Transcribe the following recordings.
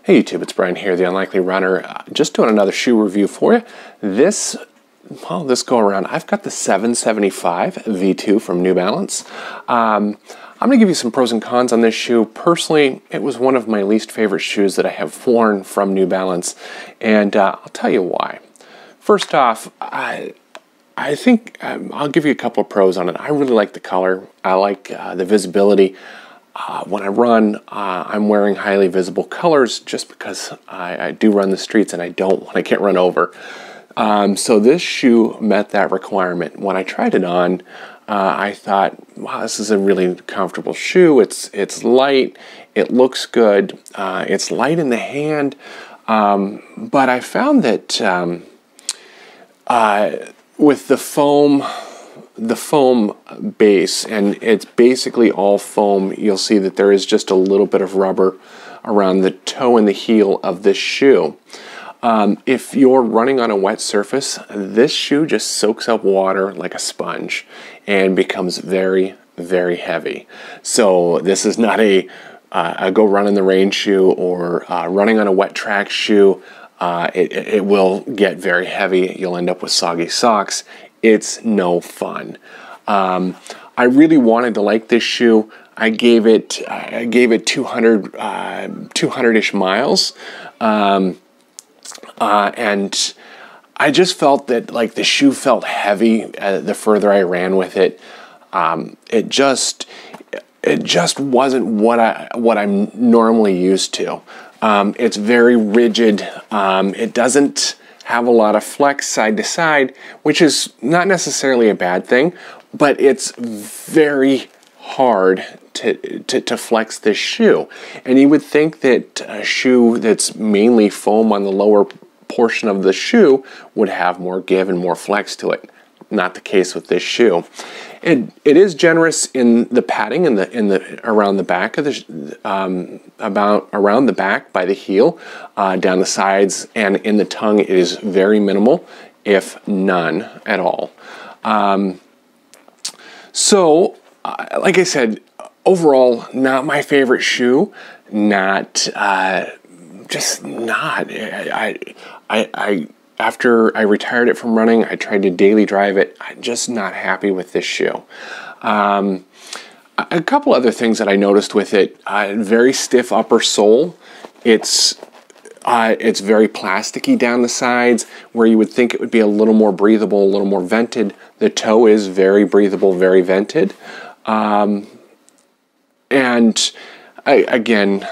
Hey YouTube, it's Brian here, the Unlikely Runner. Just doing another shoe review for you. This go around, I've got the 775 V2 from New Balance. I'm going to give you some pros and cons on this shoe. Personally, it was one of my least favorite shoes that I have worn from New Balance, and I'll tell you why. First off, I think I'll give you a couple of pros on it. I really like the color. I like the visibility. When I run, I'm wearing highly visible colors just because I do run the streets and I don't want to get run over. So this shoe met that requirement. When I tried it on, I thought, wow, this is a really comfortable shoe. It's light, it looks good, it's light in the hand, but I found that with the foam base, and it's basically all foam, you'll see that there is just a little bit of rubber around the toe and the heel of this shoe. If you're running on a wet surface, this shoe just soaks up water like a sponge and becomes very, very heavy. So this is not a go run in the rain shoe or running on a wet track shoe. It will get very heavy. You'll end up with soggy socks. It's no fun. I really wanted to like this shoe. I gave it 200-ish miles, and I just felt that like the shoe felt heavy the further I ran with it. It just wasn't what I'm normally used to. It's very rigid. It doesn't have a lot of flex side to side, which is not necessarily a bad thing, but it's very hard to flex this shoe. And you would think that a shoe that's mainly foam on the lower portion of the shoe would have more give and more flex to it. Not the case with this shoe. It is generous in the padding around the back of the around the back by the heel, down the sides, and in the tongue it is very minimal, if none at all. So, like I said, overall, not my favorite shoe. Not just not. After I retired it from running, I tried to daily drive it. I'm just not happy with this shoe. A couple other things that I noticed with it: very stiff upper sole. It's very plasticky down the sides, where you would think it would be a little more breathable, a little more vented. The toe is very breathable, very vented, and again,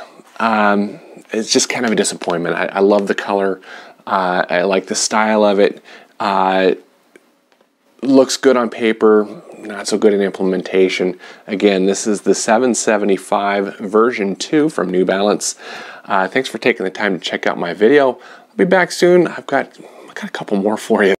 it's just kind of a disappointment. I love the color. I like the style of it. Looks good on paper, not so good in implementation. Again, this is the 775 version 2 from New Balance. Thanks for taking the time to check out my video. I'll be back soon. I've got a couple more for you.